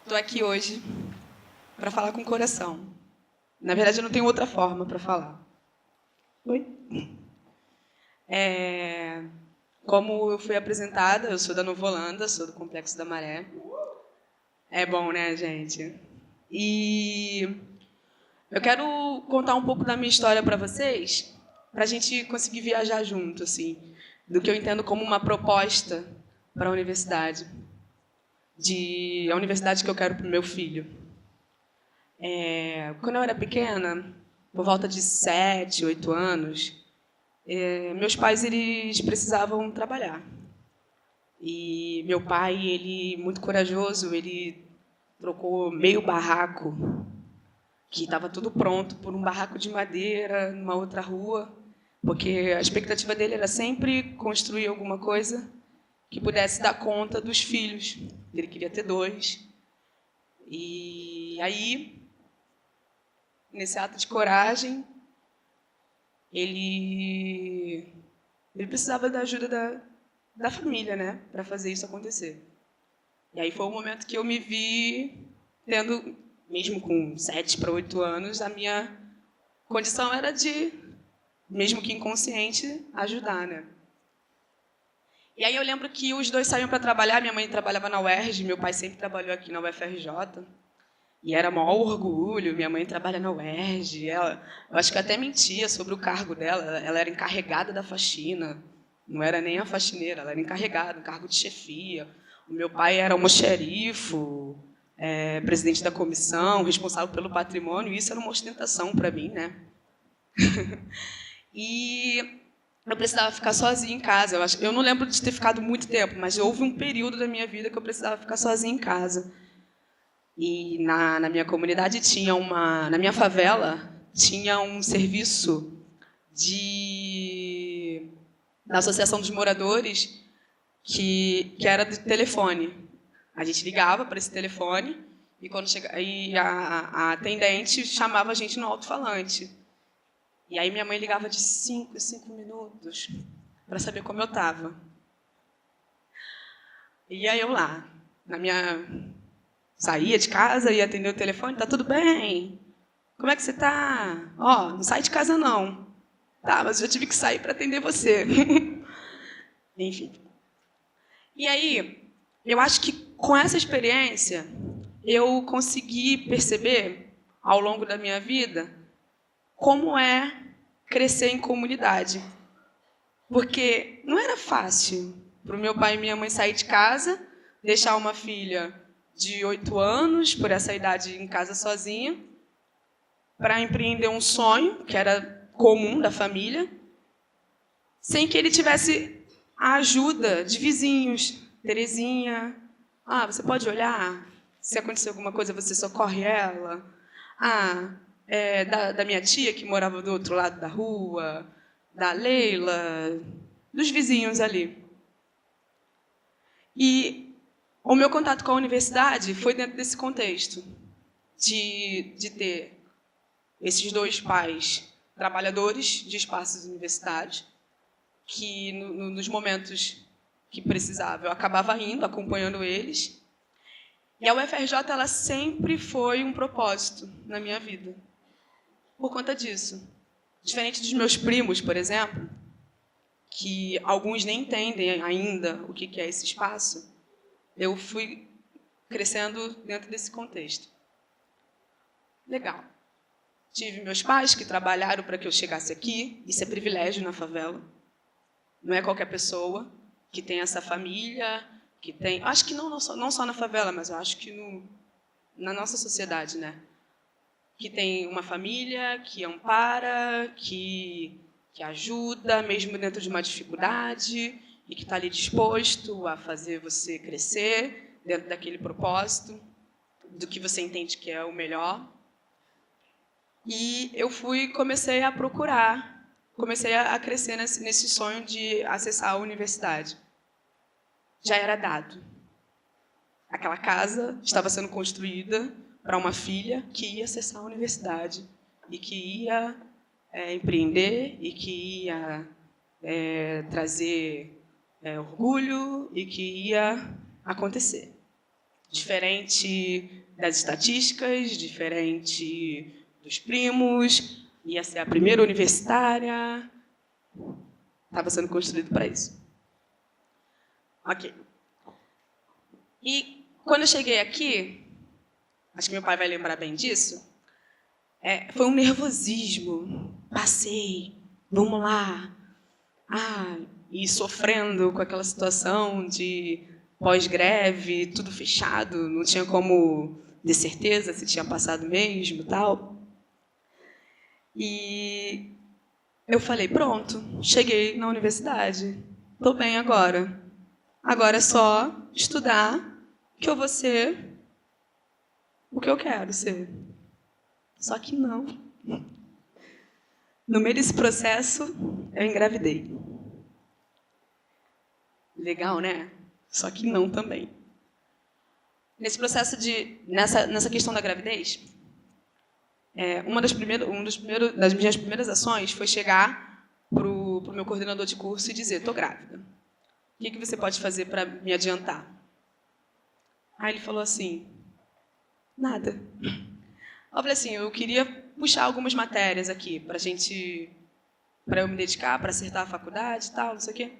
Estou aqui hoje para falar com o coração. Na verdade, eu não tenho outra forma para falar. Oi? Como eu fui apresentada, eu sou da Nova Holanda, sou do Complexo da Maré. É bom, né, gente? E eu quero contar um pouco da minha história para vocês, para a gente conseguir viajar junto, assim, do que eu entendo como uma proposta para a universidade, a universidade que eu quero para o meu filho. Quando eu era pequena, por volta de 7, 8 anos, meus pais eles precisavam trabalhar. E meu pai, ele muito corajoso, ele trocou meio barraco, que estava tudo pronto, por um barraco de madeira numa outra rua, porque a expectativa dele era sempre construir alguma coisa que pudesse dar conta dos filhos. Ele queria ter 2. E aí, nesse ato de coragem, ele precisava da ajuda da família, né, para fazer isso acontecer. E aí foi o momento que eu me vi tendo, mesmo com 7 para 8 anos, a minha condição era de, mesmo que inconsciente, ajudar, né. E aí eu lembro que os 2 saíam para trabalhar, minha mãe trabalhava na UERJ, meu pai sempre trabalhou aqui na UFRJ. E era maior orgulho, minha mãe trabalha na UERJ. Eu acho que até mentia sobre o cargo dela. Ela era encarregada da faxina. Não era nem a faxineira, ela era encarregada, um cargo de chefia. O meu pai era almoxerifo, presidente da comissão, responsável pelo patrimônio. E isso era uma ostentação para mim, né? E eu precisava ficar sozinha em casa. Eu não lembro de ter ficado muito tempo, mas houve um período da minha vida que eu precisava ficar sozinha em casa. E na minha comunidade tinha na minha favela tinha um serviço da Associação dos Moradores que era de telefone. A gente ligava para esse telefone e quando a atendente chamava a gente no alto-falante. E aí minha mãe ligava de 5 em 5 minutos para saber como eu estava. E aí eu lá, saía de casa, ia atender o telefone, tá tudo bem? Como é que você tá? Não sai de casa não. Tá, mas eu tive que sair para atender você. Enfim. E aí, eu acho que com essa experiência, eu consegui perceber, ao longo da minha vida, como é crescer em comunidade. Porque não era fácil para o meu pai e minha mãe sair de casa, deixar uma filha de 8 anos, por essa idade em casa sozinha, para empreender um sonho, que era comum da família, sem que ele tivesse a ajuda de vizinhos. Terezinha, você pode olhar? Se acontecer alguma coisa, você socorre ela? Da minha tia, que morava do outro lado da rua, da Leila, dos vizinhos ali. E o meu contato com a universidade foi dentro desse contexto, de ter esses 2 pais trabalhadores de espaços universitários, que nos momentos que precisava eu acabava indo, acompanhando eles. E a UFRJ ela sempre foi um propósito na minha vida, por conta disso. Diferente dos meus primos, por exemplo, que alguns nem entendem ainda o que é esse espaço, eu fui crescendo dentro desse contexto. Legal. Tive meus pais que trabalharam para que eu chegasse aqui. Isso é privilégio na favela. Não é qualquer pessoa que tem essa família, que tem... Acho que não só na favela, mas eu acho que na nossa sociedade, né? Que tem uma família que ampara, que ajuda, mesmo dentro de uma dificuldade, e que está ali disposto a fazer você crescer dentro daquele propósito, do que você entende que é o melhor. E eu comecei a procurar, comecei a crescer nesse sonho de acessar a universidade. Já era dado. Aquela casa estava sendo construída para uma filha que ia acessar a universidade e que ia empreender e que ia trazer orgulho e que ia acontecer. Diferente das estatísticas, diferente dos primos, ia ser a primeira universitária. Estava sendo construído para isso. Ok. E quando eu cheguei aqui, acho que meu pai vai lembrar bem disso, foi um nervosismo. Passei, vamos lá. E sofrendo com aquela situação de pós-greve, tudo fechado, não tinha como ter certeza se tinha passado mesmo e tal. E eu falei, pronto, cheguei na universidade, estou bem agora. Agora é só estudar que eu vou ser o que eu quero ser. Só que não. No meio desse processo, eu engravidei. Legal, né? Só que não também. Nesse processo nessa questão da gravidez, das minhas primeiras ações foi chegar para o meu coordenador de curso e dizer, estou grávida. O que você pode fazer para me adiantar? Aí ele falou assim, nada. Eu falei assim, eu queria puxar algumas matérias aqui para eu me dedicar, para acertar a faculdade e tal, não sei o quê.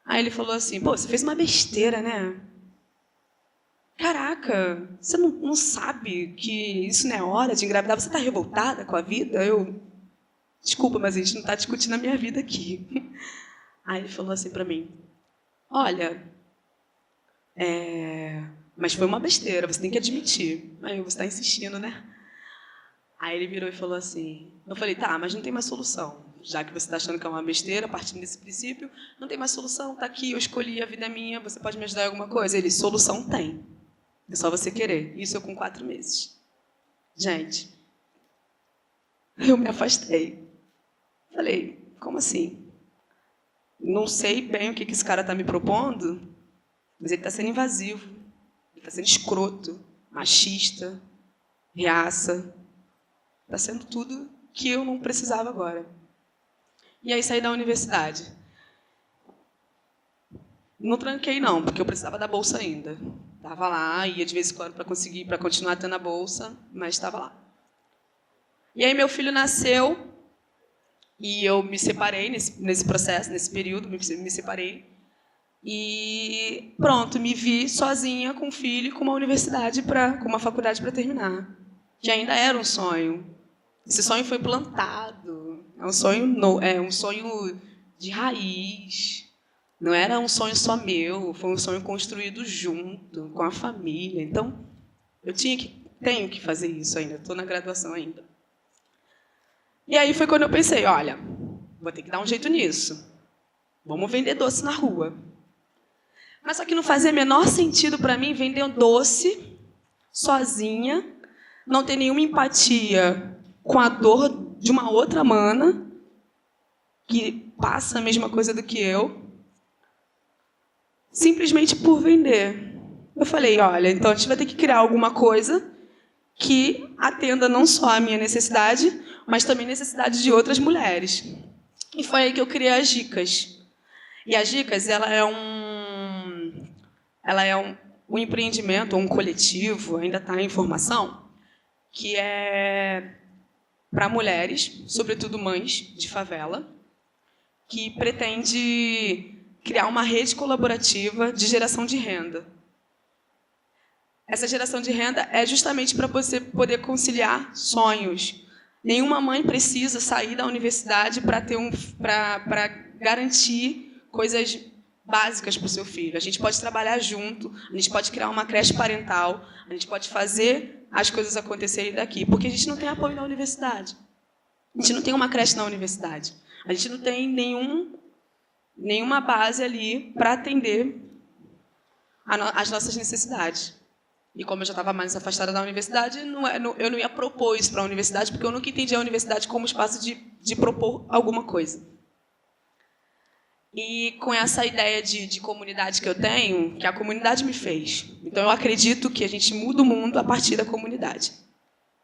Aí ele falou assim, pô, você fez uma besteira, né? Caraca, você não sabe que isso não é hora de engravidar? Você está revoltada com a vida? Desculpa, mas a gente não está discutindo a minha vida aqui. Aí ele falou assim para mim, olha, mas foi uma besteira, você tem que admitir. Aí você está insistindo, né? Aí ele virou e falou assim, eu falei, tá, mas não tem mais solução. Já que você está achando que é uma besteira, partindo desse princípio, não tem mais solução, está aqui, eu escolhi, a vida é minha, você pode me ajudar em alguma coisa? Ele, solução tem. É só você querer. Isso eu com 4 meses. Gente, eu me afastei. Falei, como assim? Não sei bem o que esse cara está me propondo, mas ele está sendo invasivo, ele está sendo escroto, machista, reaça. Está sendo tudo que eu não precisava agora. E aí saí da universidade. Não tranquei, não, porque eu precisava da bolsa ainda. Estava lá, ia de vez em quando para continuar tendo a bolsa, mas estava lá. E aí meu filho nasceu e eu me separei nesse processo, nesse período, me separei. E pronto, me vi sozinha com um filho e com uma universidade, com uma faculdade para terminar. Que ainda era um sonho. Esse sonho foi plantado. É um sonho de raiz. Não era um sonho só meu, foi um sonho construído junto, com a família. Então, eu tenho que fazer isso ainda, estou na graduação ainda. E aí foi quando eu pensei, olha, vou ter que dar um jeito nisso. Vamos vender doce na rua. Mas só que não fazia menor sentido para mim vender um doce sozinha, não ter nenhuma empatia com a dor de uma outra mana que passa a mesma coisa do que eu, simplesmente por vender. Eu falei, olha, então a gente vai ter que criar alguma coisa que atenda não só a minha necessidade, mas também a necessidade de outras mulheres. E foi aí que eu criei as Dicas. E as Dicas, ela é um empreendimento, um coletivo, ainda está em formação, que é para mulheres, sobretudo mães de favela, que pretende criar uma rede colaborativa de geração de renda. Essa geração de renda é justamente para você poder conciliar sonhos. Nenhuma mãe precisa sair da universidade para garantir coisas básicas para o seu filho. A gente pode trabalhar junto, a gente pode criar uma creche parental, a gente pode fazer as coisas acontecerem daqui, porque a gente não tem apoio na universidade. A gente não tem uma creche na universidade. A gente não tem nenhuma base ali para atender as nossas necessidades. E como eu já estava mais afastada da universidade, eu não ia propor isso para a universidade, porque eu nunca entendi a universidade como espaço de propor alguma coisa. E com essa ideia de comunidade que eu tenho, que a comunidade me fez. Então, eu acredito que a gente muda o mundo a partir da comunidade.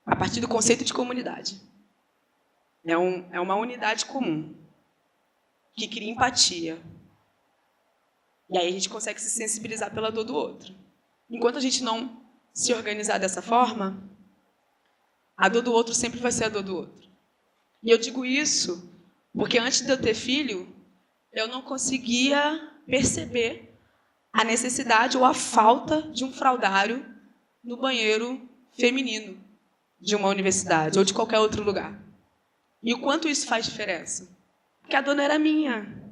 A partir do conceito de comunidade. É uma unidade comum, que cria empatia. E aí a gente consegue se sensibilizar pela dor do outro. Enquanto a gente não se organizar dessa forma, a dor do outro sempre vai ser a dor do outro. E eu digo isso porque antes de eu ter filho, eu não conseguia perceber a necessidade ou a falta de um fraldário no banheiro feminino de uma universidade ou de qualquer outro lugar. E o quanto isso faz diferença. Porque a dor não era minha,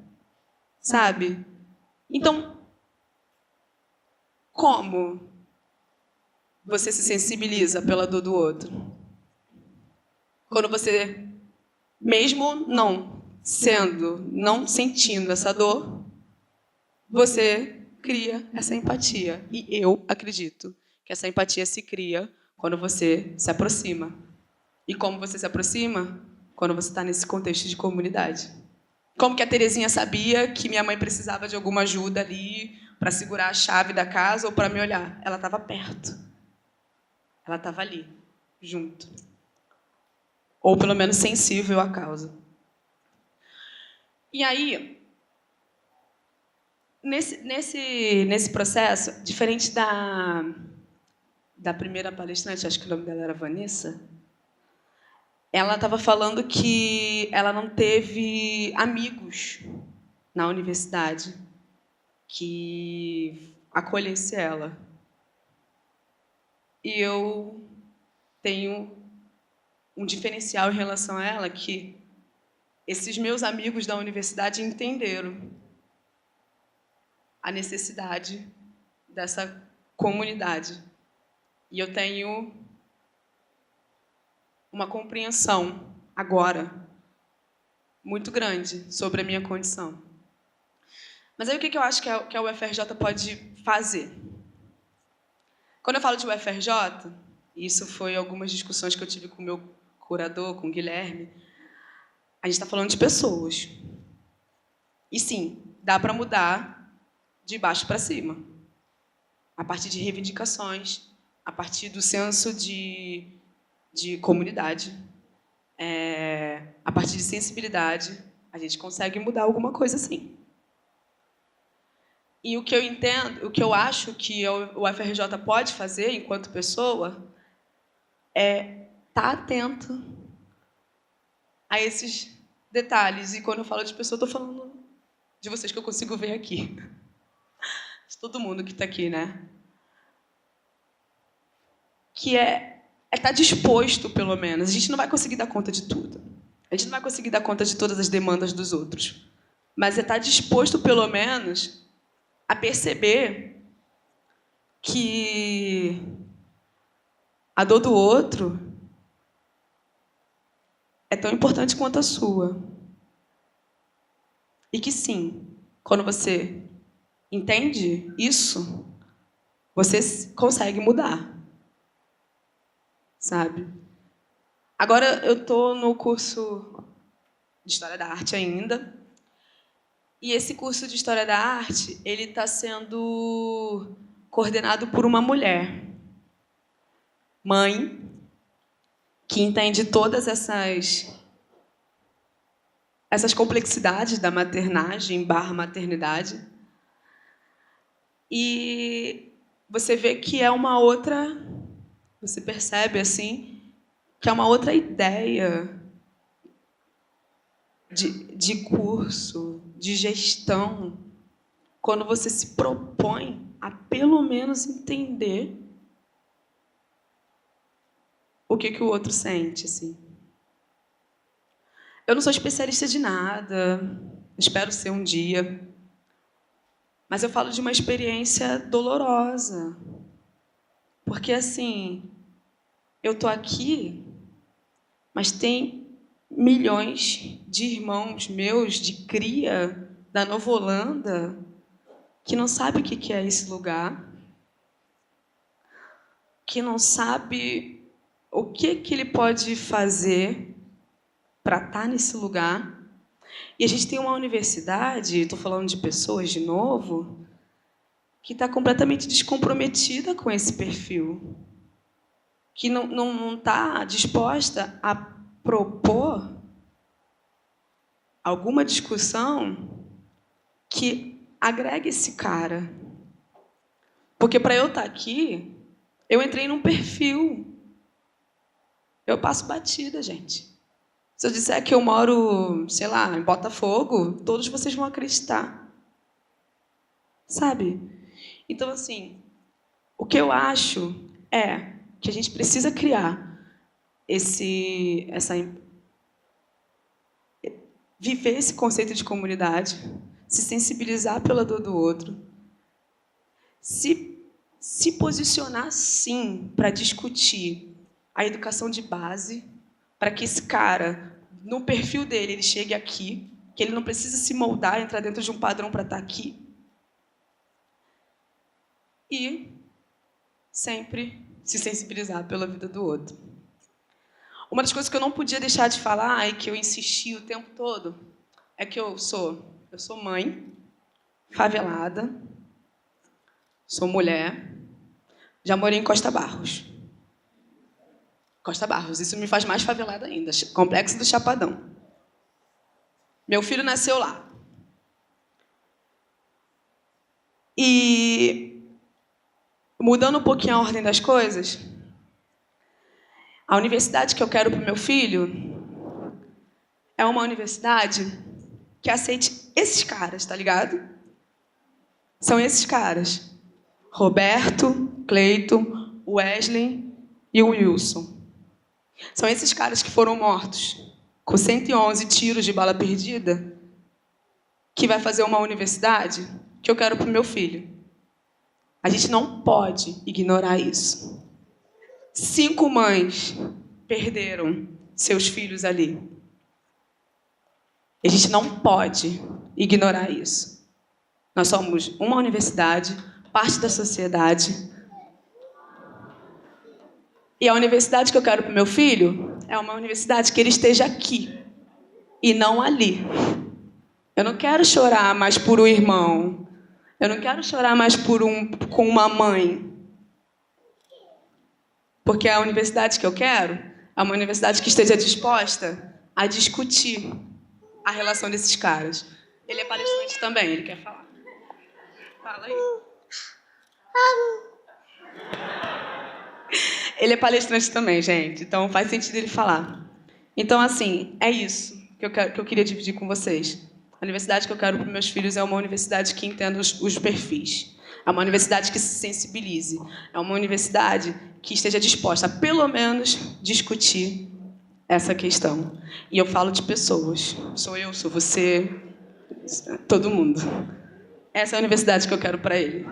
sabe? Então, como você se sensibiliza pela dor do outro? Quando você, mesmo não sentindo essa dor, você cria essa empatia. E eu acredito que essa empatia se cria quando você se aproxima. E como você se aproxima? Quando você está nesse contexto de comunidade. Como que a Terezinha sabia que minha mãe precisava de alguma ajuda ali para segurar a chave da casa ou para me olhar? Ela estava perto. Ela estava ali, junto. Ou pelo menos sensível à causa. E aí, nesse processo, diferente da primeira palestrante, acho que o nome dela era Vanessa, ela estava falando que ela não teve amigos na universidade que acolhesse ela. E eu tenho um diferencial em relação a ela, que esses meus amigos da universidade entenderam a necessidade dessa comunidade. E eu tenho uma compreensão, agora, muito grande sobre a minha condição. Mas aí o que eu acho que a UFRJ pode fazer? Quando eu falo de UFRJ, isso foi algumas discussões que eu tive com o meu curador, com o Guilherme, a gente está falando de pessoas. E sim, dá para mudar de baixo para cima. A partir de reivindicações, a partir do senso de comunidade, a partir de sensibilidade, a gente consegue mudar alguma coisa sim. E o que eu entendo, o que eu acho que o UFRJ pode fazer enquanto pessoa é estar atento a esses detalhes. E quando eu falo de pessoa, estou falando de vocês que eu consigo ver aqui. De todo mundo que está aqui, né? Que é estar disposto, pelo menos. A gente não vai conseguir dar conta de tudo. A gente não vai conseguir dar conta de todas as demandas dos outros. Mas é estar disposto, pelo menos, a perceber que a dor do outro é tão importante quanto a sua. E que sim, quando você entende isso, você consegue mudar. Sabe? Agora eu estou no curso de História da Arte ainda. E esse curso de História da Arte, ele está sendo coordenado por uma mulher, mãe, que entende todas essas complexidades da maternagem/maternidade. E você vê que é uma outra, você percebe assim, que é uma outra ideia de curso, de gestão, quando você se propõe a pelo menos entender o que o outro sente, assim. Eu não sou especialista de nada, espero ser um dia, mas eu falo de uma experiência dolorosa, porque assim, eu tô aqui, mas tem milhões de irmãos meus de cria da Nova Holanda que não sabe o que é esse lugar, que não sabe o que ele pode fazer para estar nesse lugar. E a gente tem uma universidade, estou falando de pessoas de novo, que está completamente descomprometida com esse perfil, que não está disposta a propor alguma discussão que agregue esse cara. Porque para eu estar aqui, Eu entrei num perfil. Eu passo batida, gente. Se eu disser que eu moro, sei lá, em Botafogo, todos vocês vão acreditar. Sabe? Então, assim, o que eu acho é que a gente precisa criar viver esse conceito de comunidade, se sensibilizar pela dor do outro, se posicionar, sim, para discutir a educação de base, para que esse cara, no perfil dele, ele chegue aqui, que ele não precisa se moldar, entrar dentro de um padrão para estar aqui. E sempre se sensibilizar pela vida do outro. Uma das coisas que eu não podia deixar de falar e que eu insisti o tempo todo é que eu sou mãe, favelada, sou mulher, já morei em Costa Barros. Costa Barros, isso me faz mais favelada ainda, Complexo do Chapadão. Meu filho nasceu lá. E, mudando um pouquinho a ordem das coisas, a universidade que eu quero para o meu filho é uma universidade que aceite esses caras, tá ligado? São esses caras. Roberto, Cleiton, Wesley e o Wilson. São esses caras que foram mortos com 111 tiros de bala perdida que vai fazer uma universidade que eu quero para o meu filho. A gente não pode ignorar isso. 5 mães perderam seus filhos ali. E a gente não pode ignorar isso. Nós somos uma universidade, parte da sociedade. E a universidade que eu quero para o meu filho é uma universidade que ele esteja aqui e não ali. Eu não quero chorar mais por um irmão. Eu não quero chorar mais com uma mãe. Porque a universidade que eu quero é uma universidade que esteja disposta a discutir a relação desses caras. Ele é palestrante também, ele quer falar. Fala aí. Ele é palestrante também, gente. Então faz sentido ele falar. Então, assim, é isso que eu queria dividir com vocês. A universidade que eu quero para os meus filhos é uma universidade que entenda os perfis. É uma universidade que se sensibilize. É uma universidade que esteja disposta a, pelo menos, discutir essa questão. E eu falo de pessoas. Sou eu, sou você, todo mundo. Essa é a universidade que eu quero para ele.